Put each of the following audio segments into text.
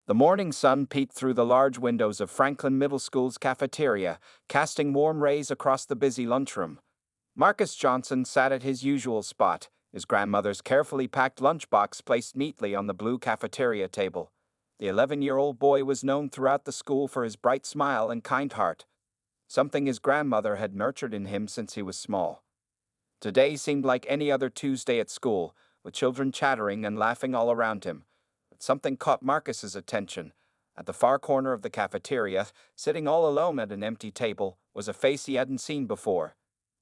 The morning sun peeked through the large windows of Franklin Middle School's cafeteria, casting warm rays across the busy lunchroom. Marcus Johnson sat at his usual spot, his grandmother's carefully packed lunchbox placed neatly on the blue cafeteria table. The 11-year-old boy was known throughout the school for his bright smile and kind heart, something his grandmother had nurtured in him since he was small. Today seemed like any other Tuesday at school, with children chattering and laughing all around him. But something caught Marcus's attention. At the far corner of the cafeteria, sitting all alone at an empty table, was a face he hadn't seen before.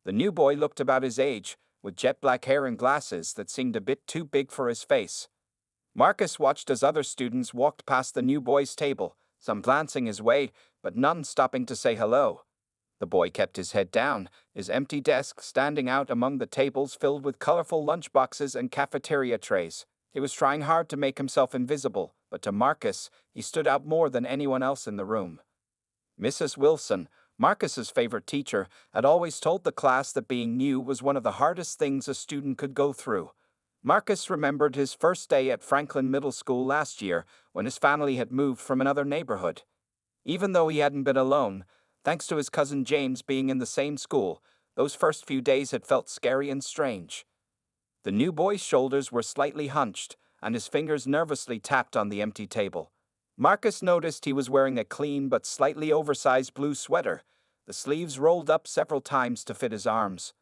The new boy looked about his age, with jet black hair and glasses that seemed a bit too big for his face. Marcus watched as other students walked past the new boy's table, some glancing his way, but none stopping to say hello. The boy kept his head down, his empty desk standing out among the tables filled with colorful lunchboxes and cafeteria trays. He was trying hard to make himself invisible, but to Marcus, he stood out more than anyone else in the room. Mrs. Wilson, Marcus's favorite teacher, had always told the class that being new was one of the hardest things a student could go through. Marcus remembered his first day at Franklin Middle School last year when his family had moved from another neighborhood. Even though he hadn't been alone, thanks to his cousin James being in the same school, those first few days had felt scary and strange. The new boy's shoulders were slightly hunched, and his fingers nervously tapped on the empty table. Marcus noticed he was wearing a clean but slightly oversized blue sweater, the sleeves rolled up several times to fit his arms.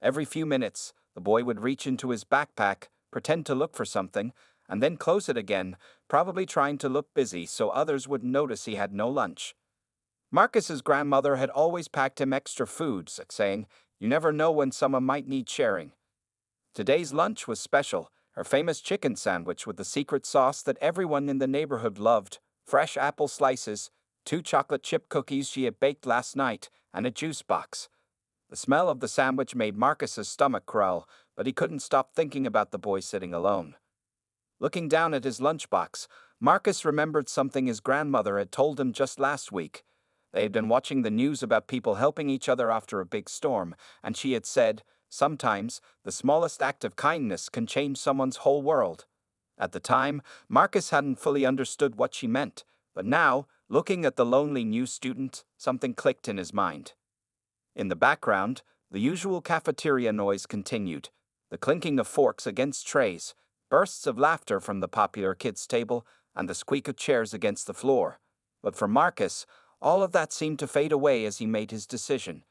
Every few minutes, the boy would reach into his backpack, pretend to look for something, and then close it again, probably trying to look busy so others wouldn't notice he had no lunch. Marcus's grandmother had always packed him extra foods, saying, "You never know when someone might need sharing." Today's lunch was special, her famous chicken sandwich with the secret sauce that everyone in the neighborhood loved, fresh apple slices, 2 chocolate chip cookies she had baked last night, and a juice box. The smell of the sandwich made Marcus's stomach growl, but he couldn't stop thinking about the boy sitting alone. Looking down at his lunchbox, Marcus remembered something his grandmother had told him just last week. They had been watching the news about people helping each other after a big storm, and she had said, sometimes, the smallest act of kindness can change someone's whole world. At the time, Marcus hadn't fully understood what she meant, but now, looking at the lonely new student, something clicked in his mind. In the background, the usual cafeteria noise continued, the clinking of forks against trays, bursts of laughter from the popular kids' table, and the squeak of chairs against the floor. But for Marcus, all of that seemed to fade away as he made his decision.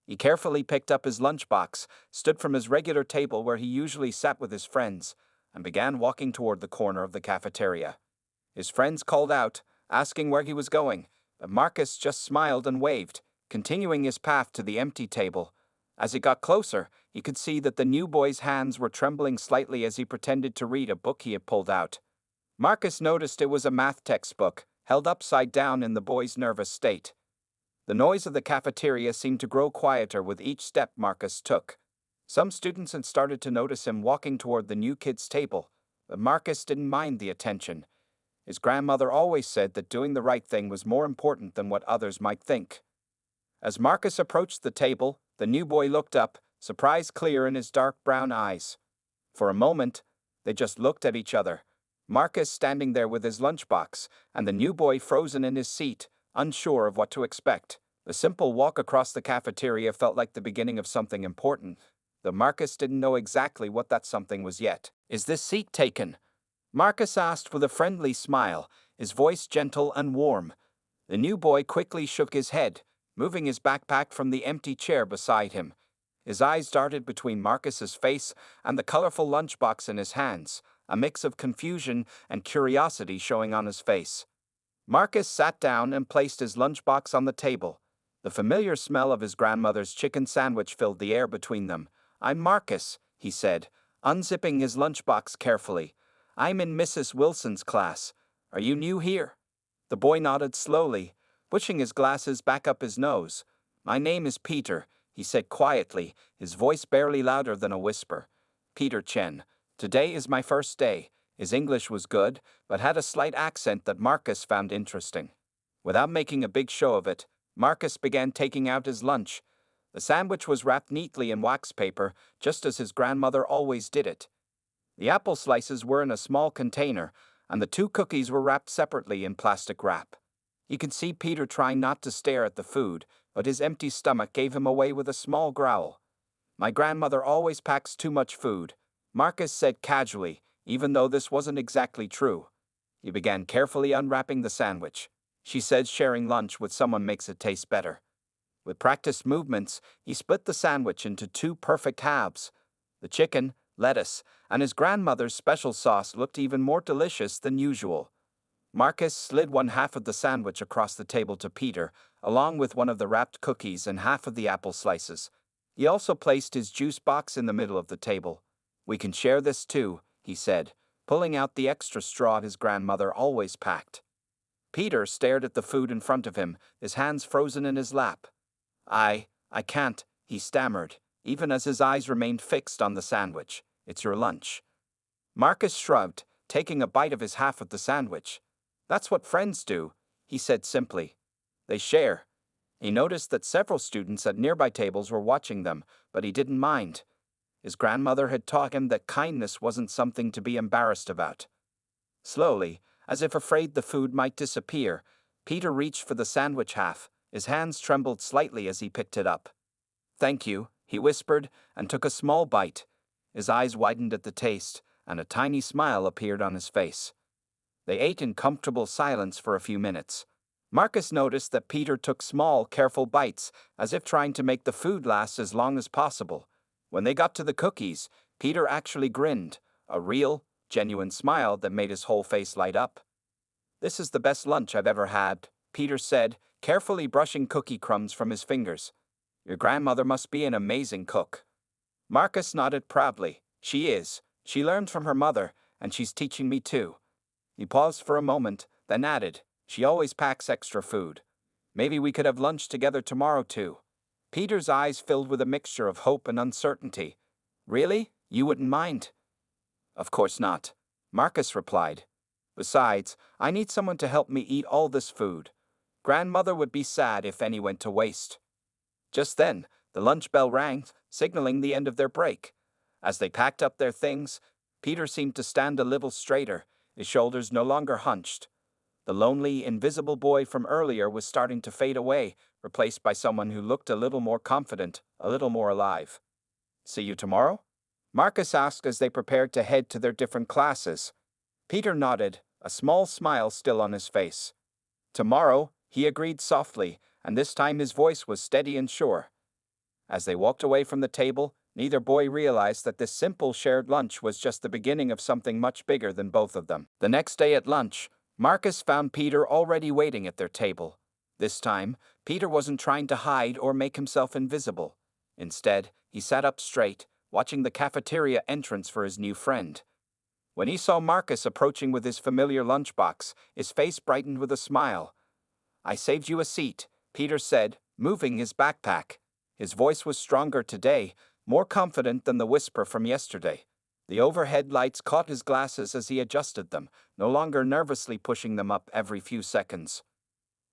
He carefully picked up his lunchbox, stood from his regular table where he usually sat with his friends, and began walking toward the corner of the cafeteria. His friends called out, asking where he was going, but Marcus just smiled and waved, continuing his path to the empty table. As he got closer, he could see that the new boy's hands were trembling slightly as he pretended to read a book he had pulled out. Marcus noticed it was a math textbook, held upside down in the boy's nervous state. The noise of the cafeteria seemed to grow quieter with each step Marcus took. Some students had started to notice him walking toward the new kid's table, but Marcus didn't mind the attention. His grandmother always said that doing the right thing was more important than what others might think. As Marcus approached the table, the new boy looked up, surprise clear in his dark brown eyes. For a moment, they just looked at each other, Marcus standing there with his lunchbox, and the new boy frozen in his seat, unsure of what to expect. The simple walk across the cafeteria felt like the beginning of something important, though Marcus didn't know exactly what that something was yet. "Is this seat taken?" Marcus asked with a friendly smile, his voice gentle and warm. The new boy quickly shook his head, moving his backpack from the empty chair beside him. His eyes darted between Marcus's face and the colorful lunchbox in his hands, a mix of confusion and curiosity showing on his face. Marcus sat down and placed his lunchbox on the table. The familiar smell of his grandmother's chicken sandwich filled the air between them. "I'm Marcus," he said, unzipping his lunchbox carefully. "I'm in Mrs. Wilson's class. Are you new here?" The boy nodded slowly, pushing his glasses back up his nose. "My name is Peter," he said quietly, his voice barely louder than a whisper. "Peter Chen. Today is my first day." His English was good, but had a slight accent that Marcus found interesting. Without making a big show of it, Marcus began taking out his lunch. The sandwich was wrapped neatly in wax paper, just as his grandmother always did it. The apple slices were in a small container, and the two cookies were wrapped separately in plastic wrap. You could see Peter trying not to stare at the food, but his empty stomach gave him away with a small growl. "My grandmother always packs too much food," Marcus said casually, even though this wasn't exactly true. He began carefully unwrapping the sandwich. "She says sharing lunch with someone makes it taste better." With practiced movements, he split the sandwich into two perfect halves. The chicken, lettuce, and his grandmother's special sauce looked even more delicious than usual. Marcus slid one half of the sandwich across the table to Peter, along with one of the wrapped cookies and half of the apple slices. He also placed his juice box in the middle of the table. "We can share this too," he said, pulling out the extra straw his grandmother always packed. Peter stared at the food in front of him, his hands frozen in his lap. I can't," he stammered, even as his eyes remained fixed on the sandwich. "It's your lunch." Marcus shrugged, taking a bite of his half of the sandwich. "That's what friends do," he said simply. "They share." He noticed that several students at nearby tables were watching them, but he didn't mind. His grandmother had taught him that kindness wasn't something to be embarrassed about. Slowly, as if afraid the food might disappear, Peter reached for the sandwich half. His hands trembled slightly as he picked it up. "Thank you," he whispered, and took a small bite. His eyes widened at the taste, and a tiny smile appeared on his face. They ate in comfortable silence for a few minutes. Marcus noticed that Peter took small, careful bites, as if trying to make the food last as long as possible. When they got to the cookies, Peter actually grinned, a real, genuine smile that made his whole face light up. "This is the best lunch I've ever had," Peter said, carefully brushing cookie crumbs from his fingers. "Your grandmother must be an amazing cook." Marcus nodded proudly. "She is. She learned from her mother, and she's teaching me too." He paused for a moment, then added, "She always packs extra food. Maybe we could have lunch together tomorrow too." Peter's eyes filled with a mixture of hope and uncertainty. "Really? You wouldn't mind?" "Of course not," Marcus replied. "Besides, I need someone to help me eat all this food. Grandmother would be sad if any went to waste." Just then, the lunch bell rang, signaling the end of their break. As they packed up their things, Peter seemed to stand a little straighter, his shoulders no longer hunched. The lonely, invisible boy from earlier was starting to fade away, replaced by someone who looked a little more confident, a little more alive. "See you tomorrow?" Marcus asked as they prepared to head to their different classes. Peter nodded, a small smile still on his face. "Tomorrow," he agreed softly, and this time his voice was steady and sure. As they walked away from the table, neither boy realized that this simple shared lunch was just the beginning of something much bigger than both of them. The next day at lunch, Marcus found Peter already waiting at their table. This time, Peter wasn't trying to hide or make himself invisible. Instead, he sat up straight, watching the cafeteria entrance for his new friend. When he saw Marcus approaching with his familiar lunchbox, his face brightened with a smile. "I saved you a seat," Peter said, moving his backpack. His voice was stronger today, more confident than the whisper from yesterday. The overhead lights caught his glasses as he adjusted them, no longer nervously pushing them up every few seconds.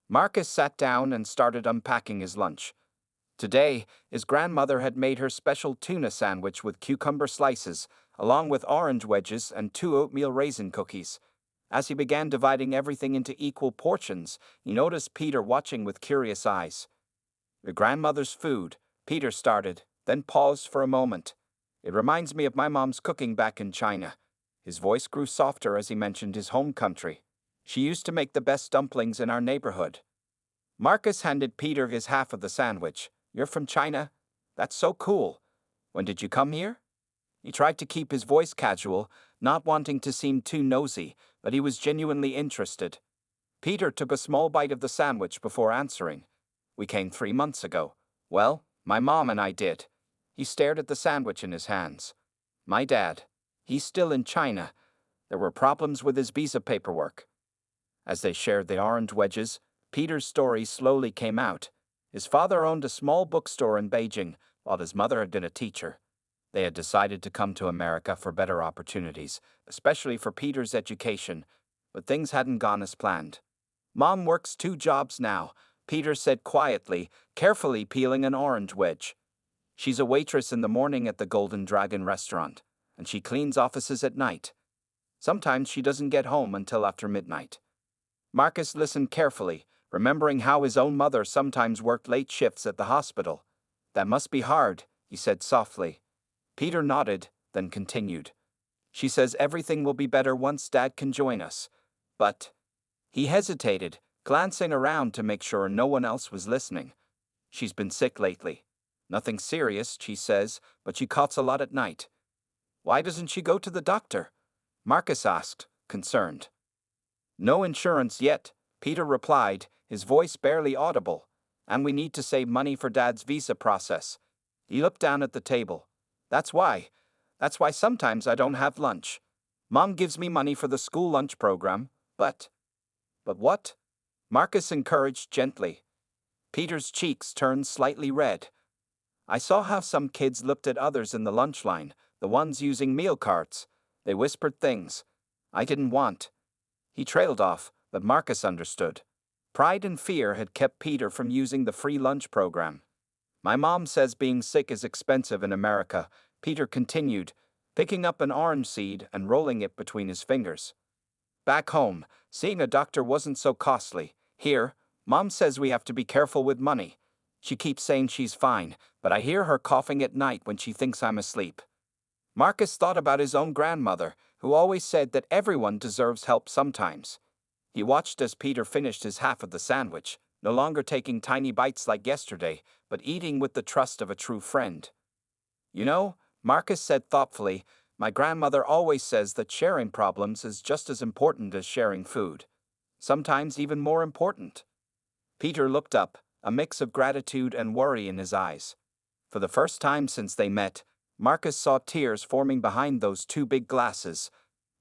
Marcus sat down and started unpacking his lunch. Today, his grandmother had made her special tuna sandwich with cucumber slices, along with orange wedges and 2 oatmeal raisin cookies. As he began dividing everything into equal portions, he noticed Peter watching with curious eyes. "Your grandmother's food," Peter started, then paused for a moment. "It reminds me of my mom's cooking back in China." His voice grew softer as he mentioned his home country. "She used to make the best dumplings in our neighborhood." Marcus handed Peter his half of the sandwich. "You're from China? That's so cool. When did you come here?" He tried to keep his voice casual, not wanting to seem too nosy, but he was genuinely interested. Peter took a small bite of the sandwich before answering. "We came 3 months ago. Well, my mom and I did." He stared at the sandwich in his hands. "My dad. He's still in China. There were problems with his visa paperwork." As they shared the orange wedges, Peter's story slowly came out. His father owned a small bookstore in Beijing, while his mother had been a teacher. They had decided to come to America for better opportunities, especially for Peter's education, but things hadn't gone as planned. "Mom works 2 jobs now," Peter said quietly, carefully peeling an orange wedge. "She's a waitress in the morning at the Golden Dragon restaurant, and she cleans offices at night." Sometimes she doesn't get home until after midnight. Marcus listened carefully, remembering how his own mother sometimes worked late shifts at the hospital. That must be hard, he said softly. Peter nodded, then continued. She says everything will be better once Dad can join us. But he hesitated, glancing around to make sure no one else was listening. She's been sick lately. Nothing serious, she says, but she coughs a lot at night. Why doesn't she go to the doctor? Marcus asked, concerned. No insurance yet, Peter replied, his voice barely audible. And we need to save money for Dad's visa process. He looked down at the table. That's why. That's why sometimes I don't have lunch. Mom gives me money for the school lunch program, but... But what? Marcus encouraged gently. Peter's cheeks turned slightly red. I saw how some kids looked at others in the lunch line, the ones using meal carts. They whispered things I didn't want. He trailed off, but Marcus understood. Pride and fear had kept Peter from using the free lunch program. My mom says being sick is expensive in America, Peter continued, picking up an orange seed and rolling it between his fingers. Back home, seeing a doctor wasn't so costly. Here, Mom says we have to be careful with money. She keeps saying she's fine, but I hear her coughing at night when she thinks I'm asleep. Marcus thought about his own grandmother, who always said that everyone deserves help sometimes. He watched as Peter finished his half of the sandwich, no longer taking tiny bites like yesterday, but eating with the trust of a true friend. You know, Marcus said thoughtfully, my grandmother always says that sharing problems is just as important as sharing food. Sometimes even more important. Peter looked up, a mix of gratitude and worry in his eyes. For the first time since they met, Marcus saw tears forming behind those two big glasses.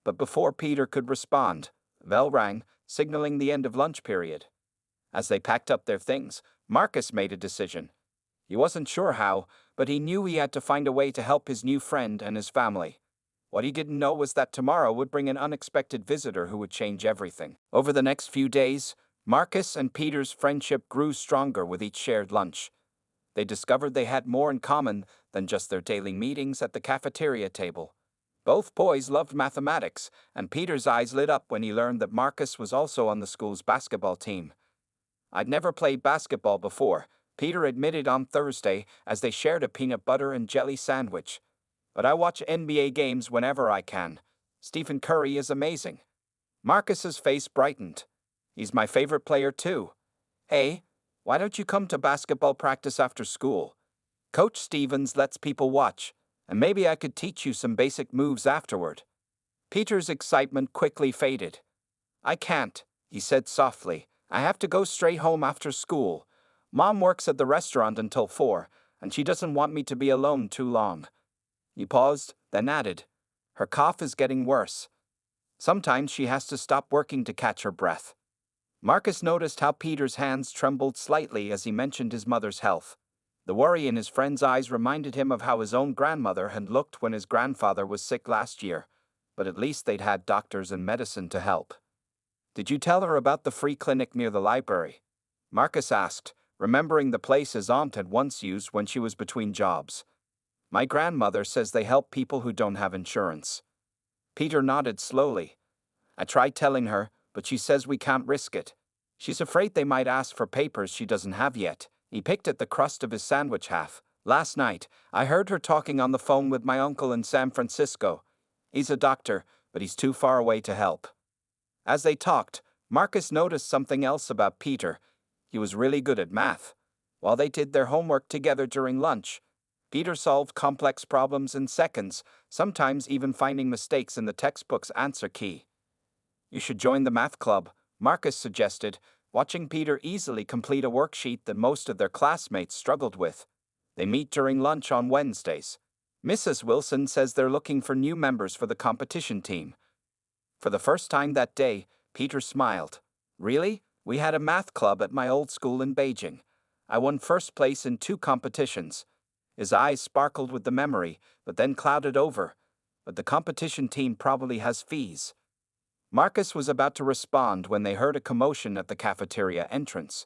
But before Peter could respond, the bell rang, signaling the end of lunch period. As they packed up their things, Marcus made a decision. He wasn't sure how, but he knew he had to find a way to help his new friend and his family. What he didn't know was that tomorrow would bring an unexpected visitor who would change everything. Over the next few days, Marcus and Peter's friendship grew stronger with each shared lunch. They discovered they had more in common than just their daily meetings at the cafeteria table. Both boys loved mathematics, and Peter's eyes lit up when he learned that Marcus was also on the school's basketball team. I'd never played basketball before, Peter admitted on Thursday as they shared a peanut butter and jelly sandwich. But I watch NBA games whenever I can. Stephen Curry is amazing. Marcus's face brightened. He's my favorite player too. Hey, why don't you come to basketball practice after school? Coach Stevens lets people watch, and maybe I could teach you some basic moves afterward. Peter's excitement quickly faded. I can't, he said softly. I have to go straight home after school. Mom works at the restaurant until 4, and she doesn't want me to be alone too long. He paused, then added, her cough is getting worse. Sometimes she has to stop working to catch her breath. Marcus noticed how Peter's hands trembled slightly as he mentioned his mother's health. The worry in his friend's eyes reminded him of how his own grandmother had looked when his grandfather was sick last year, but at least they'd had doctors and medicine to help. Did you tell her about the free clinic near the library? Marcus asked, remembering the place his aunt had once used when she was between jobs. My grandmother says they help people who don't have insurance. Peter nodded slowly. I tried telling her, but she says we can't risk it. She's afraid they might ask for papers she doesn't have yet. He picked at the crust of his sandwich half. Last night, I heard her talking on the phone with my uncle in San Francisco. He's a doctor, but he's too far away to help. As they talked, Marcus noticed something else about Peter. He was really good at math. While they did their homework together during lunch, Peter solved complex problems in seconds, sometimes even finding mistakes in the textbook's answer key. You should join the math club, Marcus suggested, watching Peter easily complete a worksheet that most of their classmates struggled with. They meet during lunch on Wednesdays. Mrs. Wilson says they're looking for new members for the competition team. For the first time that day, Peter smiled. Really? We had a math club at my old school in Beijing. I won first place in 2 competitions. His eyes sparkled with the memory, but then clouded over. But the competition team probably has fees. Marcus was about to respond when they heard a commotion at the cafeteria entrance.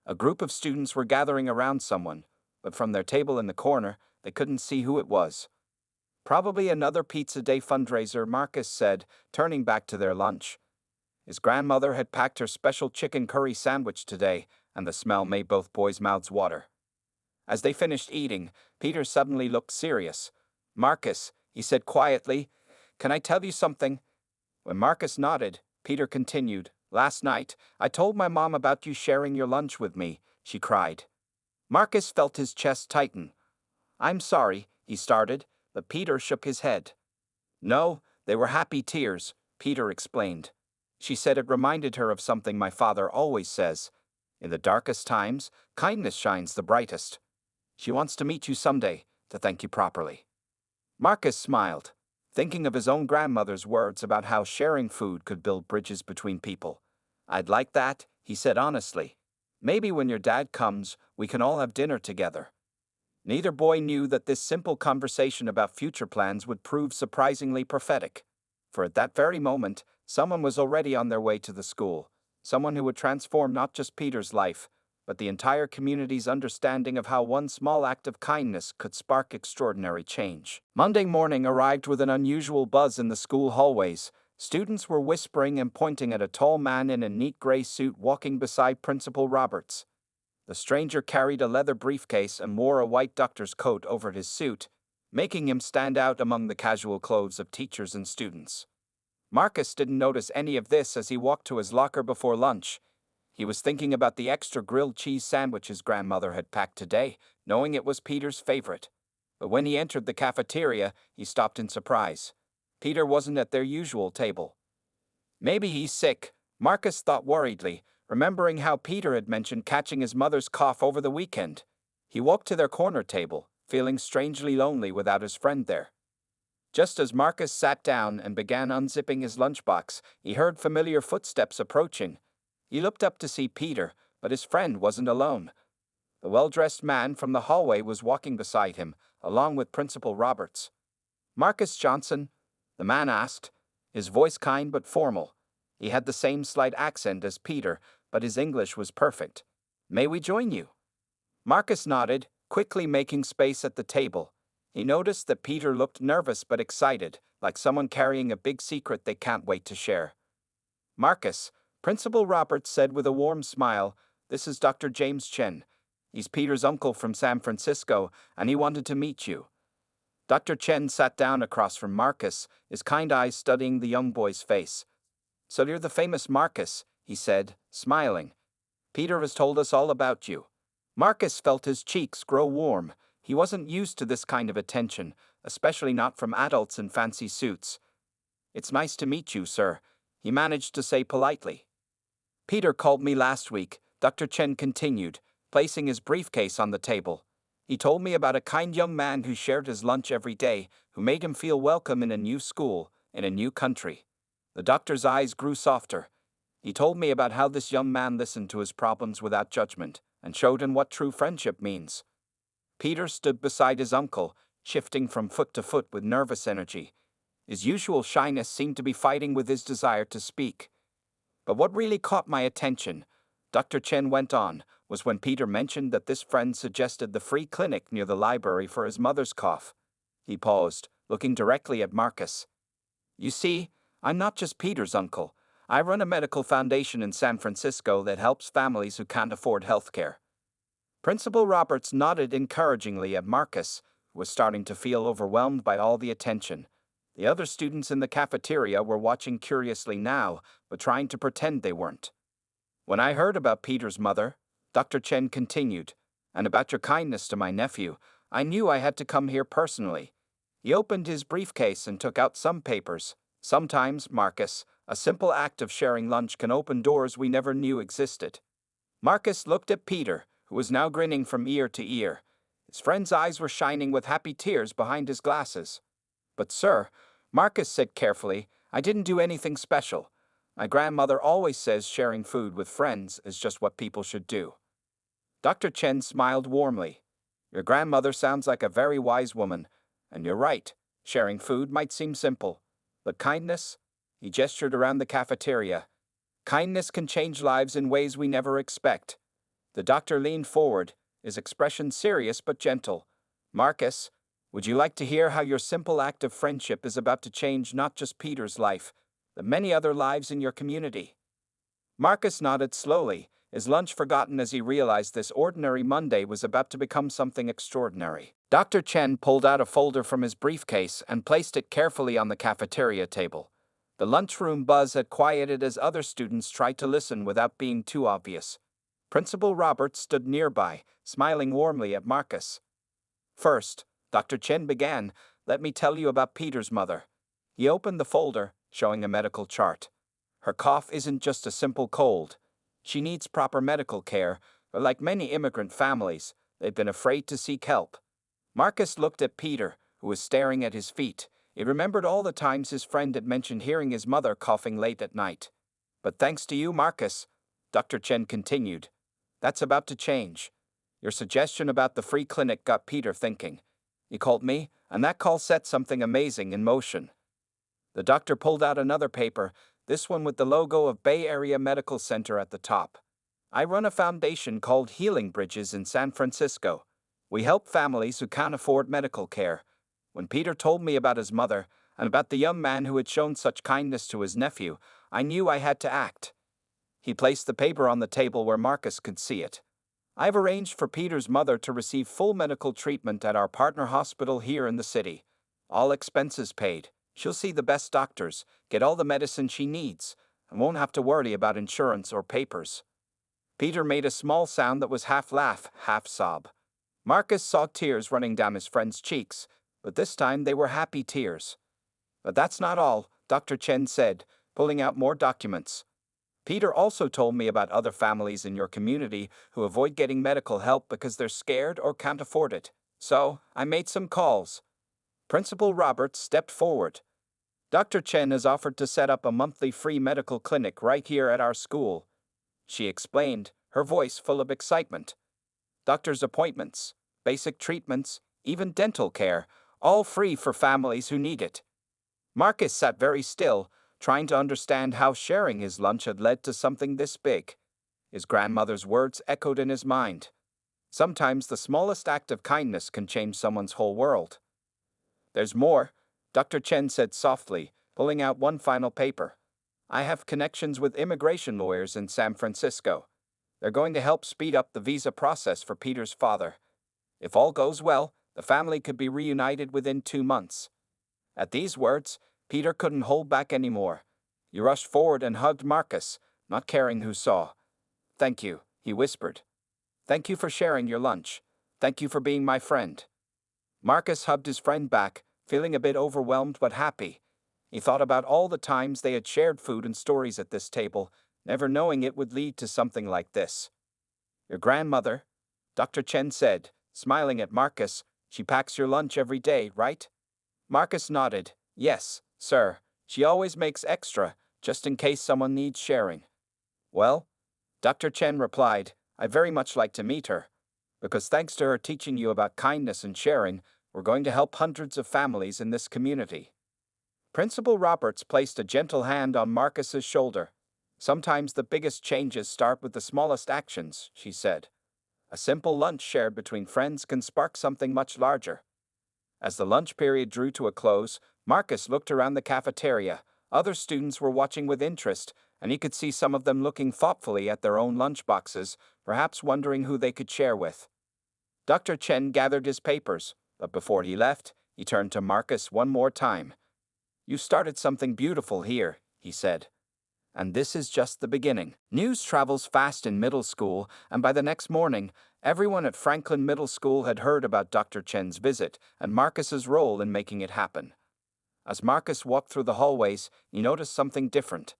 A group of students were gathering around someone, but from their table in the corner, they couldn't see who it was. Probably another Pizza Day fundraiser, Marcus said, turning back to their lunch. His grandmother had packed her special chicken curry sandwich today, and the smell made both boys' mouths water. As they finished eating, Peter suddenly looked serious. "Marcus," he said quietly, "can I tell you something?" When Marcus nodded, Peter continued, "Last night, I told my mom about you sharing your lunch with me," she cried. Marcus felt his chest tighten. "I'm sorry," he started, but Peter shook his head. "No, they were happy tears," Peter explained. "She said it reminded her of something my father always says. In the darkest times, kindness shines the brightest. She wants to meet you someday, to thank you properly." Marcus smiled, thinking of his own grandmother's words about how sharing food could build bridges between people. "I'd like that," he said honestly. "Maybe when your dad comes, we can all have dinner together." Neither boy knew that this simple conversation about future plans would prove surprisingly prophetic. For at that very moment, someone was already on their way to the school, someone who would transform not just Peter's life, but the entire community's understanding of how one small act of kindness could spark extraordinary change. Monday morning arrived with an unusual buzz in the school hallways. Students were whispering and pointing at a tall man in a neat gray suit walking beside Principal Roberts. The stranger carried a leather briefcase and wore a white doctor's coat over his suit, making him stand out among the casual clothes of teachers and students. Marcus didn't notice any of this as he walked to his locker before lunch. He was thinking about the extra grilled cheese sandwich his grandmother had packed today, knowing it was Peter's favorite. But when he entered the cafeteria, he stopped in surprise. Peter wasn't at their usual table. Maybe he's sick, Marcus thought worriedly, remembering how Peter had mentioned catching his mother's cough over the weekend. He walked to their corner table, feeling strangely lonely without his friend there. Just as Marcus sat down and began unzipping his lunchbox, he heard familiar footsteps approaching. He looked up to see Peter, but his friend wasn't alone. The well-dressed man from the hallway was walking beside him, along with Principal Roberts. "Marcus Johnson?" the man asked, his voice kind but formal. He had the same slight accent as Peter, but his English was perfect. "May we join you?" Marcus nodded, quickly making space at the table. He noticed that Peter looked nervous but excited, like someone carrying a big secret they can't wait to share. "Marcus," Principal Roberts said with a warm smile, "this is Dr. James Chen. He's Peter's uncle from San Francisco, and he wanted to meet you." Dr. Chen sat down across from Marcus, his kind eyes studying the young boy's face. "So you're the famous Marcus," he said, smiling. "Peter has told us all about you." Marcus felt his cheeks grow warm. He wasn't used to this kind of attention, especially not from adults in fancy suits. "It's nice to meet you, sir," he managed to say politely. "Peter called me last week," Dr. Chen continued, placing his briefcase on the table. "He told me about a kind young man who shared his lunch every day, who made him feel welcome in a new school, in a new country." The doctor's eyes grew softer. "He told me about how this young man listened to his problems without judgment, and showed him what true friendship means." Peter stood beside his uncle, shifting from foot to foot with nervous energy. His usual shyness seemed to be fighting with his desire to speak. "But what really caught my attention," Dr. Chen went on, "was when Peter mentioned that this friend suggested the free clinic near the library for his mother's cough." He paused, looking directly at Marcus. "You see, I'm not just Peter's uncle. I run a medical foundation in San Francisco that helps families who can't afford health care." Principal Roberts nodded encouragingly at Marcus, who was starting to feel overwhelmed by all the attention. The other students in the cafeteria were watching curiously now, but trying to pretend they weren't. "When I heard about Peter's mother," Dr. Chen continued, "and about your kindness to my nephew, I knew I had to come here personally." He opened his briefcase and took out some papers. "Sometimes, Marcus, a simple act of sharing lunch can open doors we never knew existed." Marcus looked at Peter, who was now grinning from ear to ear. His friend's eyes were shining with happy tears behind his glasses. "But sir," Marcus said carefully, "I didn't do anything special. My grandmother always says sharing food with friends is just what people should do." Dr. Chen smiled warmly. "Your grandmother sounds like a very wise woman, and you're right, sharing food might seem simple. But kindness?" He gestured around the cafeteria. "Kindness can change lives in ways we never expect." The doctor leaned forward, his expression serious but gentle. "Marcus, Would you like to hear how your simple act of friendship is about to change not just Peter's life, but many other lives in your community? Marcus nodded slowly, his lunch forgotten as he realized this ordinary Monday was about to become something extraordinary. Dr. Chen pulled out a folder from his briefcase and placed it carefully on the cafeteria table. The lunchroom buzz had quieted as other students tried to listen without being too obvious. Principal Roberts stood nearby, smiling warmly at Marcus. First, Dr. Chen began, let me tell you about Peter's mother. He opened the folder, showing a medical chart. Her cough isn't just a simple cold. She needs proper medical care, but like many immigrant families, they've been afraid to seek help. Marcus looked at Peter, who was staring at his feet. He remembered all the times his friend had mentioned hearing his mother coughing late at night. But thanks to you, Marcus, Dr. Chen continued, that's about to change. Your suggestion about the free clinic got Peter thinking. He called me, and that call set something amazing in motion. The doctor pulled out another paper, this one with the logo of Bay Area Medical Center at the top. I run a foundation called Healing Bridges in San Francisco. We help families who can't afford medical care. When Peter told me about his mother, and about the young man who had shown such kindness to his nephew, I knew I had to act. He placed the paper on the table where Marcus could see it. I've arranged for Peter's mother to receive full medical treatment at our partner hospital here in the city. All expenses paid. She'll see the best doctors, get all the medicine she needs, and won't have to worry about insurance or papers. Peter made a small sound that was half laugh, half sob. Marcus saw tears running down his friend's cheeks, but this time they were happy tears. But that's not all, Dr. Chen said, pulling out more documents. Peter also told me about other families in your community who avoid getting medical help because they're scared or can't afford it. So, I made some calls. Principal Roberts stepped forward. Dr. Chen has offered to set up a monthly free medical clinic right here at our school, she explained, her voice full of excitement. Doctor's appointments, basic treatments, even dental care, all free for families who need it. Marcus sat very still, trying to understand how sharing his lunch had led to something this big. His grandmother's words echoed in his mind. Sometimes the smallest act of kindness can change someone's whole world. There's more, Dr. Chen said softly, pulling out one final paper. I have connections with immigration lawyers in San Francisco. They're going to help speed up the visa process for Peter's father. If all goes well, the family could be reunited within 2 months. At these words, Peter couldn't hold back anymore. He rushed forward and hugged Marcus, not caring who saw. Thank you, he whispered. Thank you for sharing your lunch. Thank you for being my friend. Marcus hugged his friend back, feeling a bit overwhelmed but happy. He thought about all the times they had shared food and stories at this table, never knowing it would lead to something like this. Your grandmother, Dr. Chen said, smiling at Marcus, she packs your lunch every day, right? Marcus nodded. Yes, sir. She always makes extra, just in case someone needs sharing. Well, Dr. Chen replied, I'd very much like to meet her, because thanks to her teaching you about kindness and sharing, we're going to help hundreds of families in this community. Principal Roberts placed a gentle hand on Marcus's shoulder. Sometimes the biggest changes start with the smallest actions, she said. A simple lunch shared between friends can spark something much larger. As the lunch period drew to a close, Marcus looked around the cafeteria. Other students were watching with interest, and he could see some of them looking thoughtfully at their own lunchboxes, perhaps wondering who they could share with. Dr. Chen gathered his papers, but before he left, he turned to Marcus one more time. You started something beautiful here, he said. And this is just the beginning. News travels fast in middle school, and by the next morning, everyone at Franklin Middle School had heard about Dr. Chen's visit and Marcus's role in making it happen. As Marcus walked through the hallways, he noticed something different.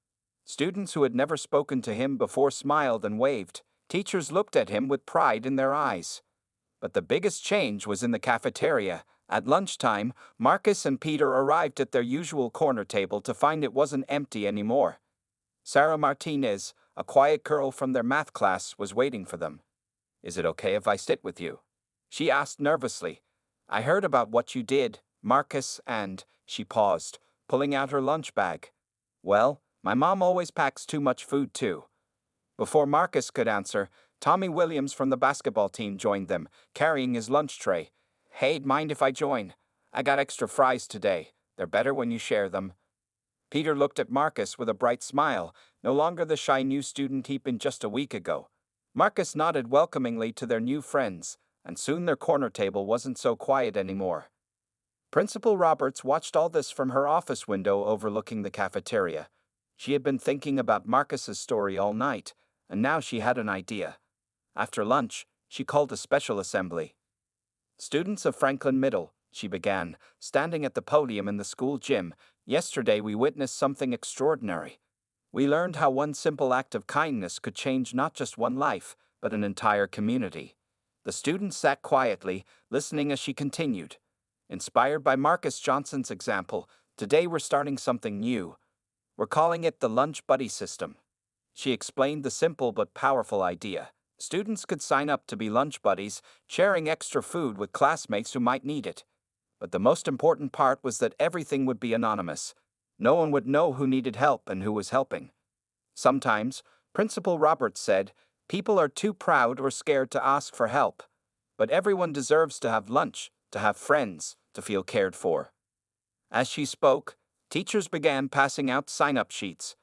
Students who had never spoken to him before smiled and waved. Teachers looked at him with pride in their eyes. But the biggest change was in the cafeteria. At lunchtime, Marcus and Peter arrived at their usual corner table to find it wasn't empty anymore. Sarah Martinez, a quiet girl from their math class, was waiting for them. Is it okay if I sit with you? She asked nervously. I heard about what you did, Marcus, and, she paused, pulling out her lunch bag. Well, my mom always packs too much food too. Before Marcus could answer, Tommy Williams from the basketball team joined them, carrying his lunch tray. Hey'd mind if I join? I got extra fries today. They're better when you share them. Peter looked at Marcus with a bright smile, no longer the shy new student he'd been just a week ago. Marcus nodded welcomingly to their new friends, and soon their corner table wasn't so quiet anymore. Principal Roberts watched all this from her office window overlooking the cafeteria. She had been thinking about Marcus's story all night, and now she had an idea. After lunch, she called a special assembly. Students of Franklin Middle, she began, standing at the podium in the school gym. Yesterday we witnessed something extraordinary. We learned how one simple act of kindness could change not just one life, but an entire community. The students sat quietly, listening as she continued. Inspired by Marcus Johnson's example, today we're starting something new. We're calling it the Lunch Buddy System. She explained the simple but powerful idea. Students could sign up to be lunch buddies, sharing extra food with classmates who might need it. But the most important part was that everything would be anonymous. No one would know who needed help and who was helping. Sometimes, Principal Roberts said, people are too proud or scared to ask for help. But everyone deserves to have lunch, to have friends, to feel cared for. As she spoke, teachers began passing out sign-up sheets.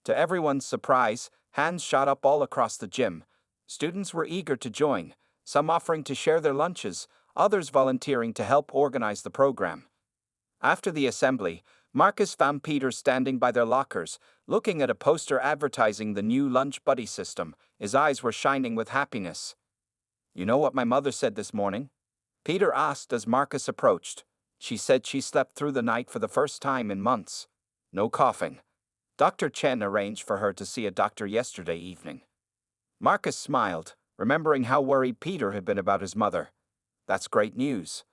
To everyone's surprise, hands shot up all across the gym. Students were eager to join, some offering to share their lunches, others volunteering to help organize the program. After the assembly, Marcus found Peter standing by their lockers, looking at a poster advertising the new Lunch Buddy system. His eyes were shining with happiness. "You know what my mother said this morning?" Peter asked as Marcus approached. "She said she slept through the night for the first time in months. No coughing. Dr. Chen arranged for her to see a doctor yesterday evening." Marcus smiled, remembering how worried Peter had been about his mother. "That's great news."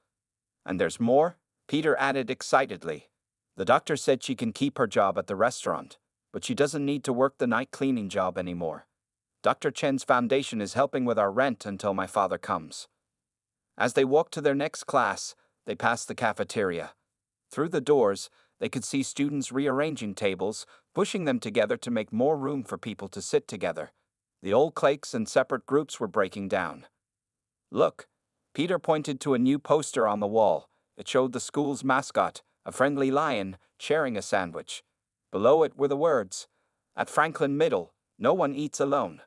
"And there's more?" Peter added excitedly. "The doctor said she can keep her job at the restaurant, but she doesn't need to work the night cleaning job anymore. Dr. Chen's foundation is helping with our rent until my father comes." As they walked to their next class, they passed the cafeteria. Through the doors, they could see students rearranging tables, pushing them together to make more room for people to sit together. The old cliques and separate groups were breaking down. "Look," Peter pointed to a new poster on the wall. It showed the school's mascot, a friendly lion, sharing a sandwich. Below it were the words, "At Franklin Middle, no one eats alone."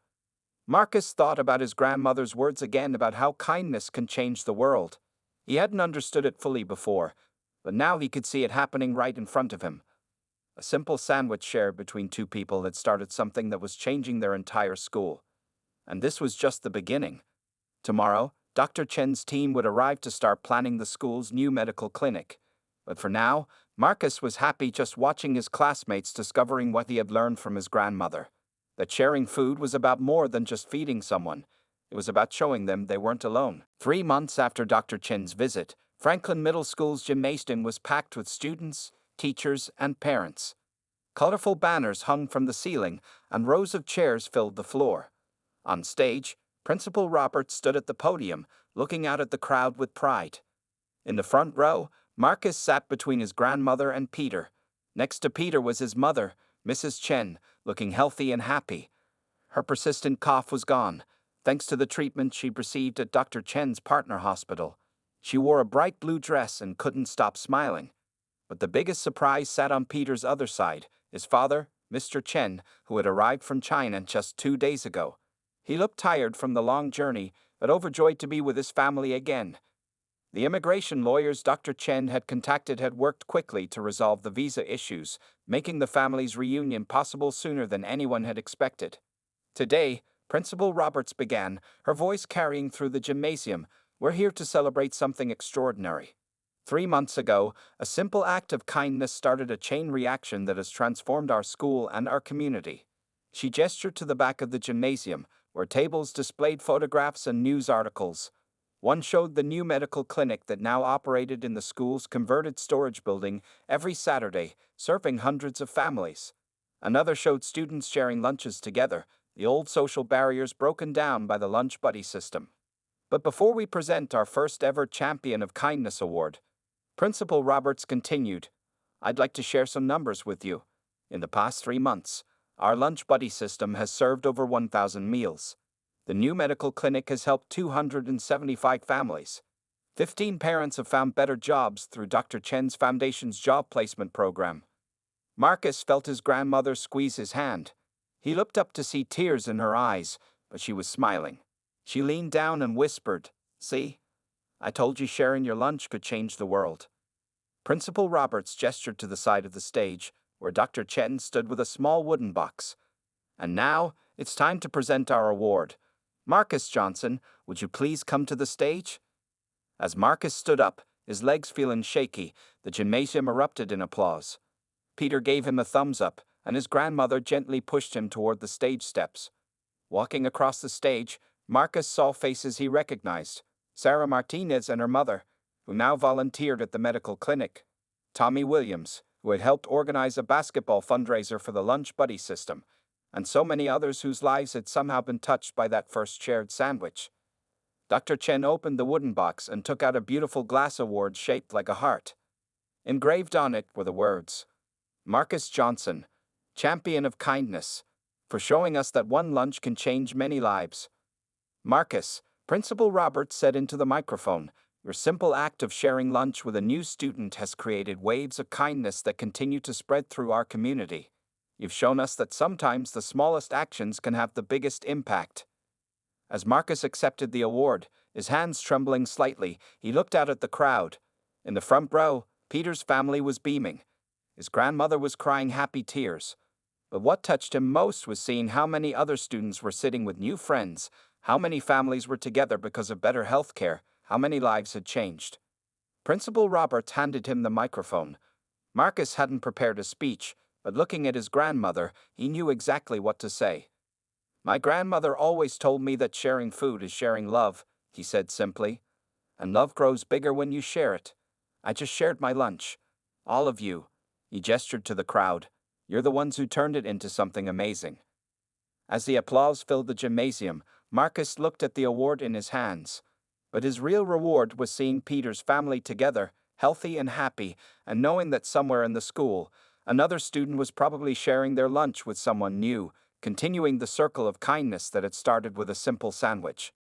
Marcus thought about his grandmother's words again about how kindness can change the world. He hadn't understood it fully before, but now he could see it happening right in front of him. A simple sandwich shared between two people had started something that was changing their entire school. And this was just the beginning. Tomorrow, Dr. Chen's team would arrive to start planning the school's new medical clinic. But for now, Marcus was happy just watching his classmates discovering what he had learned from his grandmother. That sharing food was about more than just feeding someone. It was about showing them they weren't alone. 3 months after Dr. Chen's visit, Franklin Middle School's gymnasium was packed with students, teachers, and parents. Colorful banners hung from the ceiling, and rows of chairs filled the floor. On stage, Principal Roberts stood at the podium, looking out at the crowd with pride. In the front row, Marcus sat between his grandmother and Peter. Next to Peter was his mother, Mrs. Chen, looking healthy and happy. Her persistent cough was gone, thanks to the treatment she'd received at Dr. Chen's partner hospital. She wore a bright blue dress and couldn't stop smiling. But the biggest surprise sat on Peter's other side, his father, Mr. Chen, who had arrived from China just 2 days ago. He looked tired from the long journey, but overjoyed to be with his family again. The immigration lawyers Dr. Chen had contacted had worked quickly to resolve the visa issues, making the family's reunion possible sooner than anyone had expected. Today, Principal Roberts began, her voice carrying through the gymnasium. "We're here to celebrate something extraordinary. 3 months ago, a simple act of kindness started a chain reaction that has transformed our school and our community." She gestured to the back of the gymnasium, where tables displayed photographs and news articles. One showed the new medical clinic that now operated in the school's converted storage building every Saturday, serving hundreds of families. Another showed students sharing lunches together, the old social barriers broken down by the Lunch Buddy system. But before we present our first ever Champion of Kindness Award, Principal Roberts continued, "I'd like to share some numbers with you. In the past 3 months, our Lunch Buddy system has served over 1,000 meals. The new medical clinic has helped 275 families. 15 parents have found better jobs through Dr. Chen's Foundation's job placement program. Marcus felt his grandmother squeeze his hand. He looked up to see tears in her eyes, but she was smiling. She leaned down and whispered, "See? I told you sharing your lunch could change the world." Principal Roberts gestured to the side of the stage, where Dr. Chen stood with a small wooden box. "And now, it's time to present our award. Marcus Johnson, would you please come to the stage?" As Marcus stood up, his legs feeling shaky, the gymnasium erupted in applause. Peter gave him a thumbs up, and his grandmother gently pushed him toward the stage steps. Walking across the stage, Marcus saw faces he recognized: Sarah Martinez and her mother, who now volunteered at the medical clinic; Tommy Williams, who had helped organize a basketball fundraiser for the Lunch Buddy system; and so many others whose lives had somehow been touched by that first shared sandwich. Dr. Chen opened the wooden box and took out a beautiful glass award shaped like a heart. Engraved on it were the words, "Marcus Johnson, Champion of Kindness, for showing us that one lunch can change many lives." "Marcus," Principal Roberts said into the microphone, "your simple act of sharing lunch with a new student has created waves of kindness that continue to spread through our community. You've shown us that sometimes the smallest actions can have the biggest impact." As Marcus accepted the award, his hands trembling slightly, he looked out at the crowd. In the front row, Peter's family was beaming. His grandmother was crying happy tears. But what touched him most was seeing how many other students were sitting with new friends, how many families were together because of better health care, how many lives had changed. Principal Roberts handed him the microphone. Marcus hadn't prepared a speech, but looking at his grandmother, he knew exactly what to say. "My grandmother always told me that sharing food is sharing love," he said simply. "And love grows bigger when you share it. I just shared my lunch. All of you," he gestured to the crowd, "you're the ones who turned it into something amazing." As the applause filled the gymnasium, Marcus looked at the award in his hands. But his real reward was seeing Peter's family together, healthy and happy, and knowing that somewhere in the school, another student was probably sharing their lunch with someone new, continuing the circle of kindness that had started with a simple sandwich.